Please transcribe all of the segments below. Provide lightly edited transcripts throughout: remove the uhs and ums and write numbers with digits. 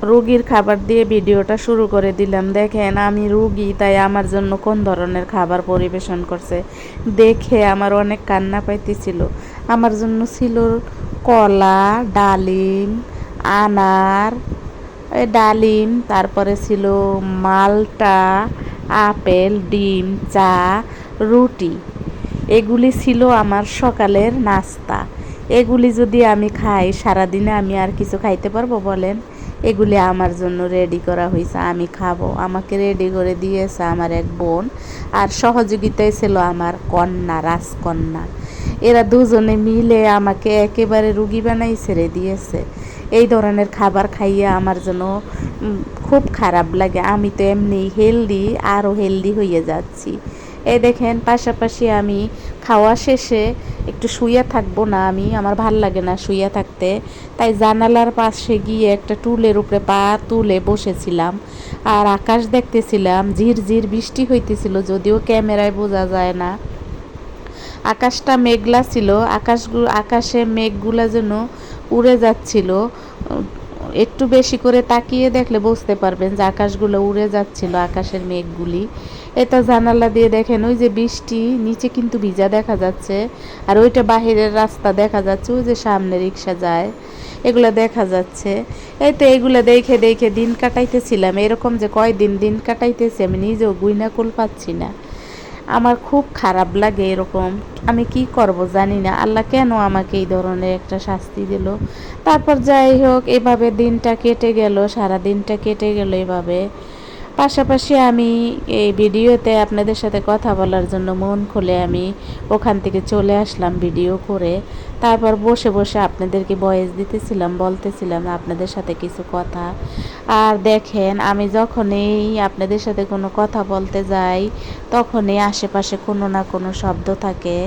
রুগীর খাবার দিয়ে ভিডিওটা শুরু করে দিলাম। দেখেন আমি রুগী, তাই আমার জন্য কোন ধরনের খাবার পরিবেশন করছে দেখে আমার অনেক কান্না পাইতেছিল। আমার জন্য ছিল কলা, ডালিম, আনার, ডালিম, তারপরে ছিল মালটা, আপেল, ডিম, চা, রুটি। এগুলি ছিল আমার সকালের নাস্তা। এগুলি যদি আমি খাই সারাদিনে আমি আর কিছু খাইতে পারবো বলেন? এগুলি আমার জন্য রেডি করা হয়েছে, আমি খাবো। আমাকে রেডি করে দিয়েছে আমার এক বোন, আর সহযোগিতায় ছিল আমার কন্যা, রাজকন্যা। এরা দুজনে মিলে আমাকে একেবারে রুগী বানাই ছেড়ে দিয়েছে। এই ধরনের খাবার খাইয়ে আমার জন্য খুব খারাপ লাগে। আমি তো এমনি হেলদি, আরও হেলদি হয়ে যাচ্ছি। এই দেখেন, পাশাপাশি আমি খাওয়া শেষে একটু শুইয়া থাকবো না, আমার ভাল লাগে না শুইয়া থাকতে, তাই জানালার পাশে গিয়ে একটা টুলের উপরে পা তুলে বসেছিলাম আর আকাশ দেখতেছিলাম। ঝিরঝির বৃষ্টি হইতেছিল, যদিও ক্যামেরায় বোঝা যায় না। আকাশটা মেঘলা ছিল, আকাশে মেঘগুলা যেন উড়ে যাচ্ছিল। একটু বেশি করে তাকিয়ে দেখলে বুঝতে পারবেন যে আকাশগুলো উড়ে যাচ্ছিল, আকাশের মেঘগুলি। এটা জানালা দিয়ে দেখেন, ওই যে বৃষ্টি নিচে কিন্তু ভিজা দেখা যাচ্ছে, আর ওইটা বাহিরের রাস্তা দেখা যাচ্ছে, ওই যে সামনে রিক্সা যায়, এগুলো দেখা যাচ্ছে। এই তো এগুলো দেখে দেখে দিন কাটাইতেছিলাম। এরকম যে কয়দিন দিন কাটাইতেছি আমি নিজেও গুইনা কুল পাচ্ছি না। আমার খুব খারাপ লাগে এরকম। আমি কি করব জানি না, আল্লাহ কেন আমাকে এই ধরনের একটা শাস্তি দিল। তারপর যাই হোক, এভাবে দিনটা কেটে গেল, সারা দিনটা কেটে গেল এভাবে। পাশাপাশি আমি এই ভিডিওতে আপনাদের সাথে কথা বলার জন্য মন খুলে আমি ওখান থেকে চলে আসলাম ভিডিও করে। তারপর বসে বসে আপনাদেরকে ভয়েস দিতেছিলাম, বলতেছিলাম আপনাদের সাথে কিছু কথা। আর দেখেন, আমি যখনই আপনাদের সাথে কোনো কথা বলতে যাই তখনই আশেপাশে কোনো না কোনো শব্দ থাকে।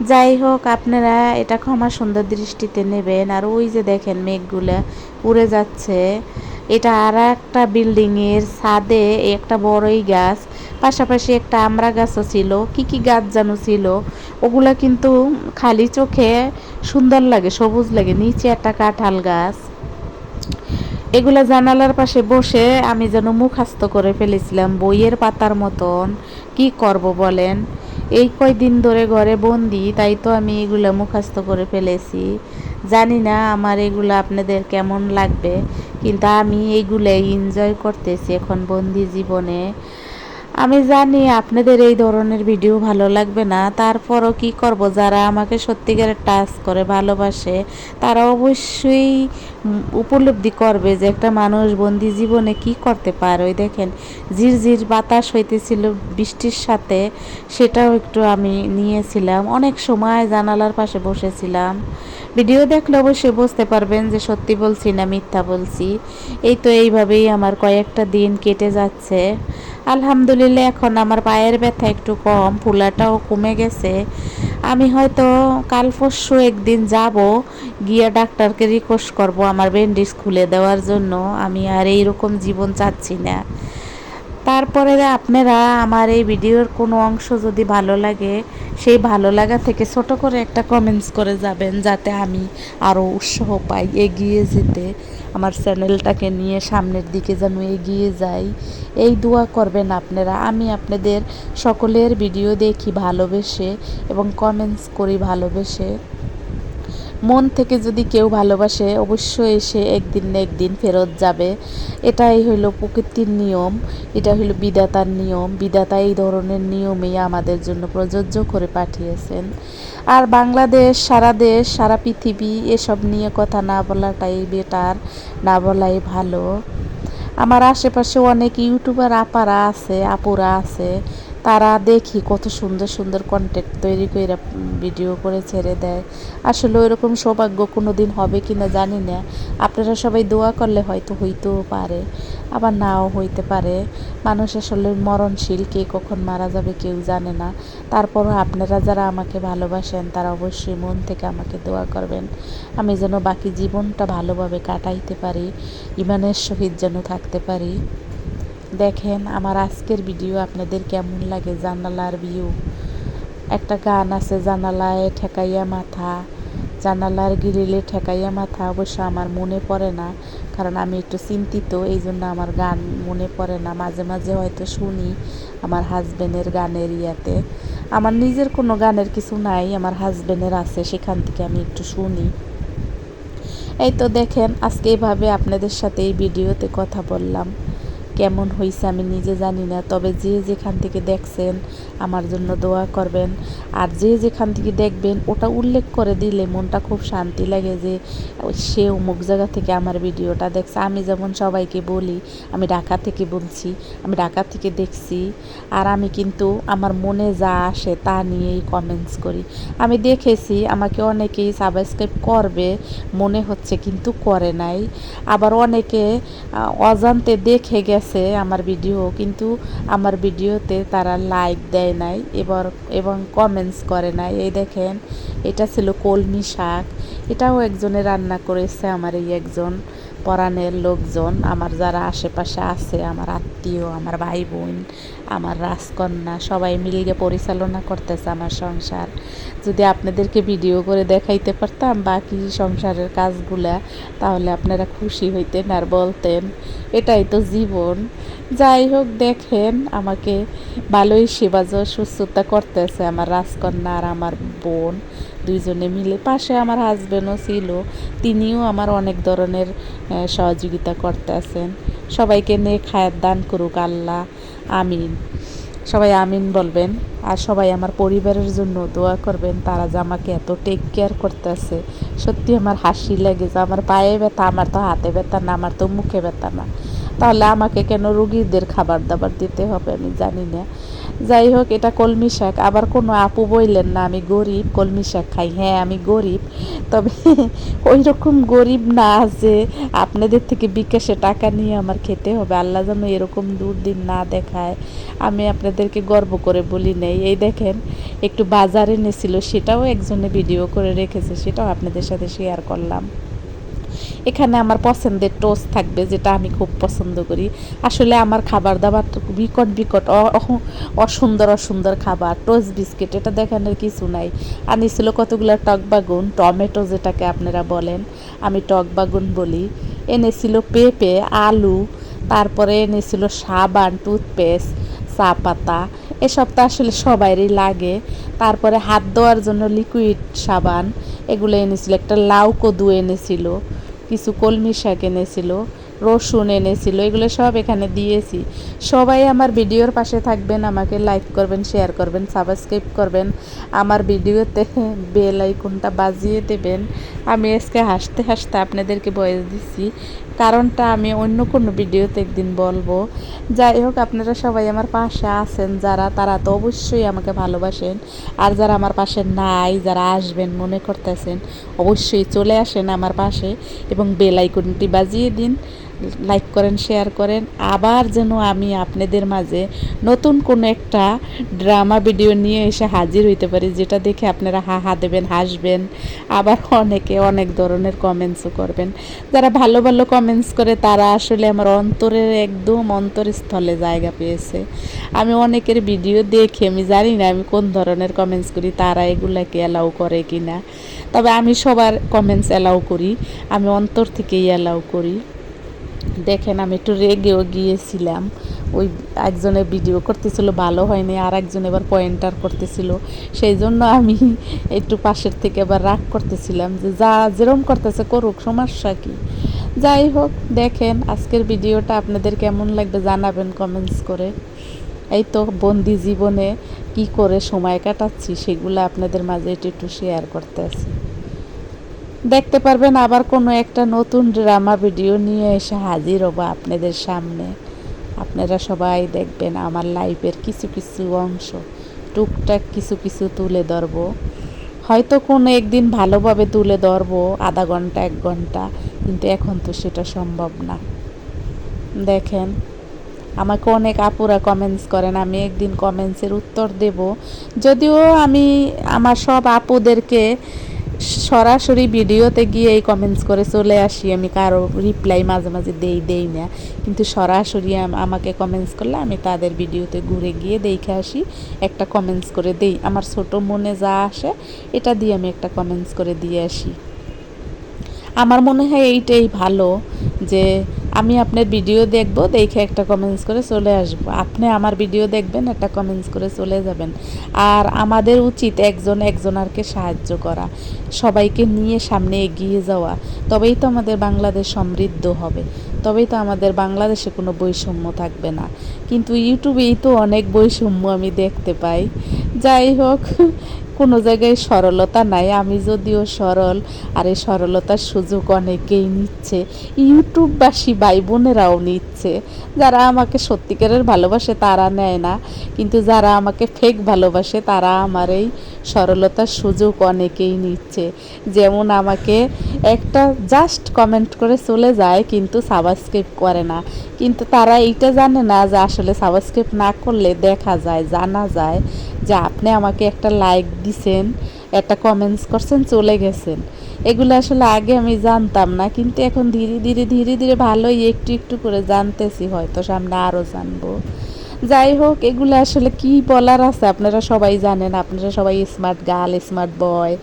যাই হোক, আপনারা এটা ক্ষমা সুন্দর দৃষ্টিতে নেবেন। আর ওই যে দেখেন মেঘগুলা উড়ে যাচ্ছে, এটা আর একটা বিল্ডিংয়ের ছাদে একটা বড়ই গাছ, পাশাপাশি একটা আমড়া গাছও ছিল, কি কি গাছ যেন ছিল, ওগুলা কিন্তু খালি চোখে সুন্দর লাগে, সবুজ লাগে। নিচে একটা কাঁঠাল গাছ। এগুলা জানালার পাশে বসে আমি যেন মুখস্থ করে ফেলেছিলাম বইয়ের পাতার মতন। কি করব বলেন, এই কয়দিন ধরে ঘরে বন্দি, তাই তো আমি এগুলা মুখস্থ করে ফেলেছি। জানি না আমার এগুলো আপনাদের কেমন লাগবে, কিন্তু আমি এইগুলাই এনজয় করতেছি এখন বন্দি জীবনে। আমি জানি আপনাদের এই ধরনের ভিডিও ভালো লাগবে না, তারপরও কি করব, যারা আমাকে সত্যিকারের টাচ করে ভালোবাসে তারা অবশ্যই উপলব্ধি করবে যে একটা মানুষ বন্দি জীবনে কি করতে পারে। ওই দেখেন, ঝিরঝির বাতাস হইতেছিল বৃষ্টির সাথে, সেটাও একটু আমি নিয়েছিলাম। অনেক সময় জানালার পাশে বসেছিলাম। ভিডিও দেখলে অবশ্যই বুঝতে পারবেন যে সত্যি বলছি না মিথ্যা বলছি। এই তো এইভাবেই আমার কয়েকটা দিন কেটে যাচ্ছে। আলহামদুলিল্লাহ, এখন আমার পায়ের ব্যথা একটু কম, ফুলাটাও কমে গেছে। আমি হয়তো কাল পরশু একদিন যাব, গিয়ে ডাক্তারকে রিকোয়েস্ট করব আমার ব্যান্ডেজ খুলে দেওয়ার জন্য। আমি আর এইরকম জীবন চাচ্ছি না। তারপরে আপনারা আমার এই ভিডিওর কোনো অংশ যদি ভালো লাগে, সেই ভালো লাগা থেকে ছোট করে একটা কমেন্টস করে যাবেন, যাতে আমি আরও উৎসাহ পাই এগিয়ে যেতে, আমার চ্যানেলটাকে নিয়ে সামনের দিকে যেন এগিয়ে যাই। এই দোয়া করবেন আপনারা। আমি আপনাদের সকলের ভিডিও দেখি ভালোবেসে এবং কমেন্টস করি ভালোবেসে। মন থেকে যদি কেউ ভালোবাসে অবশ্যই এসে একদিন না একদিন ফেরত যাবে। এটাই হইল প্রকৃতির নিয়ম, এটা হইল বিধাতার নিয়ম। বিধাতা এই ধরনের নিয়মেই আমাদের জন্য প্রযোজ্য করে পাঠিয়েছেন। আর বাংলাদেশ, সারা দেশ, সারা পৃথিবী এসব নিয়ে কথা না বলাটাই বেটার, না বলাই ভালো। আমার আশেপাশে অনেক ইউটিউবার আপারা আছে, আপুরা আছে, তারা দেখি কত সুন্দর সুন্দর কন্টেন্ট তৈরি করে ভিডিও করে ছেড়ে দেয়। আসলে ওইরকম সৌভাগ্য কোনো দিন হবে কি না জানি না। আপনারা সবাই দোয়া করলে হয়তো হইতেও পারে, আবার নাও হইতে পারে। মানুষ আসলে মরণশীল, কে কখন মারা যাবে কেউ জানে না। তারপরও আপনারা যারা আমাকে ভালোবাসেন তারা অবশ্যই মন থেকে আমাকে দোয়া করবেন, আমি যেন বাকি জীবনটা ভালোভাবে কাটাইতে পারি, ইমানের সহিত যেন থাকতে পারি। দেখেন আমার আজকের ভিডিও আপনাদের কেমন লাগে, জানালার ভিউ। একটা গান আছে, জানালায় ঠেকাইয়া মাথা, জানালার গ্রিলে ঠেকাইয়া মাথা, অবশ্য আমার মনে পড়ে না, কারণ আমি একটু চিন্তিত, এই জন্য আমার গান মনে পড়ে না। মাঝে মাঝে হয়তো শুনি আমার হাজবেন্ডের গানের ইয়াতে। আমার নিজের কোনো গানের কিছু নাই, আমার হাজবেন্ডের আছে, সেখান থেকে আমি একটু শুনি। এই তো দেখেন, আজকে এইভাবে আপনাদের সাথে এই ভিডিওতে কথা বললাম। কেমন হয়েছে আমি নিজে জানি না, তবে যে যেখান থেকে দেখছেন আমার জন্য দোয়া করবেন। আর যে যেখান থেকে দেখবেন ওটা উল্লেখ করে দিলে মনটা খুব শান্তি লাগে, যে সে অমুক জায়গা থেকে আমার ভিডিওটা দেখছে। আমি যেমন সবাইকে বলি আমি ঢাকা থেকে বলছি, আমি ঢাকা থেকে দেখছি, আর আমি কিন্তু আমার মনে যা আসে তা নিয়েই কমেন্টস করি। আমি দেখেছি আমাকে অনেকেই সাবস্ক্রাইব করবে মনে হচ্ছে, কিন্তু করে নাই। আবার অনেকে অজান্তে দেখে গেছে আমার ভিডিও, কিন্তু আমার ভিডিওতে তারা লাইক দেয় নাই এবং কমেন্টস করে নাই। এই দেখেন, এটা ছিল কলমি শাক, এটাও একজনে রান্না করেছে, আমার এই একজন পরাণের লোকজন, আমার যারা আশেপাশে আছে, আমার আত্মীয়, আমার ভাই বোন, আমার রাজকন্যা, সবাই মিলিয়ে পরিচালনা করতেছে আমার সংসার। যদি আপনাদেরকে ভিডিও করে দেখাইতে পারতাম বাকি সংসারের কাজগুলা, তাহলে আপনারা খুশি হইতেন আর বলতেন এটাই তো জীবন। যাই হোক, দেখেন আমাকে ভালোই সেবা সুস্থতা করতেছে আমার রাজকন্যা আর আমার বোন দুইজনে মিলে। পাশে আমার হাজবেন্ডও ছিল, তিনিও আমার অনেক ধরনের সহযোগিতা করতেছেন। সবাইকে নিয়ে খায়ের দান করুক আল্লাহ, আমিন। সবাই আমিন বলবেন। আর সবাই আমার পরিবারের জন্য দোয়া করবেন, তারা যে আমাকে এত টেক কেয়ার করতেছে। সত্যি আমার হাসি লাগে যে আমার পায়ে ব্যথা, আমার তো হাতে ব্যথা না, আমার তো মুখে ব্যথা না, তাহলে আমাকে কেন রুগীদের খাবার দাবার দিতে হবে আমি জানি না। যাই হোক, এটা কলমি শাক। আবার কোনো আপু বললেন না আমি গরিব, কলমি শাক খাই। হ্যাঁ, আমি গরিব, তবে ওই রকম গরিব না যে আপনাদের থেকে বিকাশে টাকা নিয়ে আমার খেতে হবে। আল্লাহ যেন এরকম দুর্দিন না দেখায়। আমি আপনাদেরকে গর্ব করে বলি নেই। এই দেখেন, একটু বাজারে এনেছিল, সেটাও একজনে ভিডিও করে রেখেছে, সেটাও আপনাদের সাথে শেয়ার করলাম। এখানে আমার পছন্দের টোস্ট থাকবে, যেটা আমি খুব পছন্দ করি। আসলে আমার খাবার দাবার বিকট বিকট অসুন্দর অসুন্দর খাবার। টোস্ট বিস্কিট, এটা দেখানোর কিছু নাই। আনিছিল কতগুলো টক বাগুন, টমেটো যেটাকে আপনারা বলেন, আমি টক বাগুন বলি। এনেছিল পেঁপে, আলু, তারপরে এনেছিল সাবান, টুথপেস্ট, চা পাতা। এসব তো আসলে সবারই লাগে। তারপরে হাত ধোয়ার জন্য লিকুইড সাবান, এগুলো এনেছিল। একটা লাউ কদু এনেছিল, কিছু কলমি শাক এনেছিল, রসুন এনেছিল। এগুলো সব এখানে দিয়েছি। সবাই আমার ভিডিওর পাশে থাকবেন, আমাকে লাইক করবেন, শেয়ার করবেন, সাবস্ক্রাইব করবেন, আমার ভিডিওতে বেল আইকনটা বাজিয়ে দেবেন। আমি আজকে হাসতে হাসতে আপনাদেরকে ভয়েস দিচ্ছি, কারণটা আমি অন্য কোনো ভিডিওতে একদিন বলবো। যাই হোক, আপনারা সবাই আমার পাশে আছেন যারা, তারা তো অবশ্যই আমাকে ভালোবাসেন। আর যারা আমার পাশে নাই, যারা আসবেন মনে করতেছেন, অবশ্যই চলে আসেন আমার পাশে এবং বেল আইকনটি বাজিয়ে দিন। লাইক করেন, শেয়ার করেন। আবার যেন আমি আপনাদের মাঝে নতুন কোনো একটা ড্রামা ভিডিও নিয়ে এসে হাজির হইতে পারি, যেটা দেখে আপনারা হা হা দেবেন, হাসবেন। আবার অনেকে অনেক ধরনের কমেন্টসও করবেন। যারা ভালো ভালো কমেন্টস করে তারা আসলে আমার অন্তরের একদম অন্তরস্থলে জায়গা পেয়েছে। আমি অনেকের ভিডিও দেখে আমি জানি না আমি কোন ধরনের কমেন্টস করি, তারা এগুলাকে অ্যালাউ করে কি না। তবে আমি সবার কমেন্টস অ্যালাউ করি, আমি অন্তর থেকেই অ্যালাউ করি। দেখেন, আমি একটু রেগেও গিয়েছিলাম। ওই একজনের ভিডিও করতেছিল, ভালো হয়নি, আর একজন এবার পয়েন্টার করতেছিল, সেই জন্য আমি একটু পাশের থেকে এবার রাগ করতেছিলাম যে যা যেরকম করতেছে করুক, সমস্যা কি। যাই হোক, দেখেন আজকের ভিডিওটা আপনাদের কেমন লাগবে জানাবেন কমেন্টস করে। এই তো বন্দি জীবনে কি করে সময় কাটাচ্ছি সেগুলো আপনাদের মাঝে একটু একটু শেয়ার করতে আছি। দেখতে পারবেন আবার কোনো একটা নতুন ড্রামা ভিডিও নিয়ে এসে হাজির হব আপনাদের সামনে। আপনারা সবাই দেখবেন আমার লাইফের কিছু কিছু অংশ, টুকটাক কিছু কিছু তুলে ধরবো। হয়তো কোনো একদিন ভালোভাবে তুলে ধরবো, আধা ঘন্টা 1 ঘন্টা, কিন্তু এখন তো সেটা সম্ভব না। দেখেন, আমাকে অনেক আপুরা কমেন্টস করেন, আমি একদিন কমেন্টসের উত্তর দেব। যদিও আমি আমার সব আপুদেরকে সরাসরি ভিডিওতে গিয়ে এই কমেন্টস করে চলে আসি, আমি কারো রিপ্লাই মাঝে মাঝে দেই না, কিন্তু সরাসরি আমাকে কমেন্টস করলে আমি তাদের ভিডিওতে ঘুরে গিয়ে দেখে আসি, একটা কমেন্টস করে দেই। আমার ছোট মনে যা আসে এটা দিয়ে আমি একটা কমেন্টস করে দিয়ে আসি। আমার মনে হয় এইটাই ভালো, যে আমি আপনার ভিডিও দেখব, দেখে একটা কমেন্টস করে চলে আসব, আপনি আমার ভিডিও দেখবেন, একটা কমেন্টস করে চলে যাবেন। আর আমাদের উচিত একজন একজনারকে সাহায্য করা, সবাইকে নিয়ে সামনে এগিয়ে যাওয়া, তবেই তো আমাদের বাংলাদেশ সমৃদ্ধ হবে, তবেই তো আমাদের বাংলাদেশে কোনো বৈষম্য থাকবে না। কিন্তু ইউটিউবেই তো অনেক বৈষম্য আমি দেখতে পাই। যাই হোক, কোনো জায়গায় সরলতা নাই। আমি যদিও সরল, আর এই সরলতার সুযোগ অনেকেই নিচ্ছে, ইউটিউববাসী ভাই বোনেরাও নিচ্ছে। যারা আমাকে সত্যিকারের ভালোবাসে তারা নেয় না, কিন্তু যারা আমাকে ফেক ভালোবাসে তারা আমার এই সরলতার সুযোগ অনেকেই নিচ্ছে। যেমন আমাকে একটা জাস্ট কমেন্ট করে চলে যায়, কিন্তু সাবস্ক্রাইব করে না। কিন্তু তারা এইটা জানে না যে আসলে সাবস্ক্রাইব না করলে দেখা যায়, জানা যায় যে আপনি আমাকে একটা লাইক দিছেন, একটা কমেন্টস করছেন, চলে গেছেন। এগুলো আসলে আগে আমি জানতাম না, কিন্তু এখন ধীরে ধীরে ধীরে ধীরে ভালোই একটু একটু করে জানতেছি, হয়তো সামনে আরও জানবো। যাই হোক, এগুলো আসলে কি বলার আছে, আপনারা সবাই জানেন, আপনারা সবাই স্মার্ট গার্ল, স্মার্ট বয়,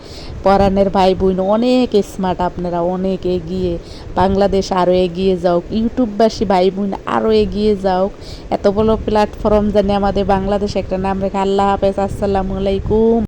পরাণের ভাই বোন অনেক স্মার্ট, আপনারা অনেক এগিয়ে, বাংলাদেশ আরও এগিয়ে যাওক, ইউটিউববাসী ভাই বোন আরও এগিয়ে যাওক, এত বড় প্ল্যাটফর্ম জানি আমাদের বাংলাদেশ একটা নাম রেখে। আল্লাহ হাফেজ, আসসালামু আলাইকুম।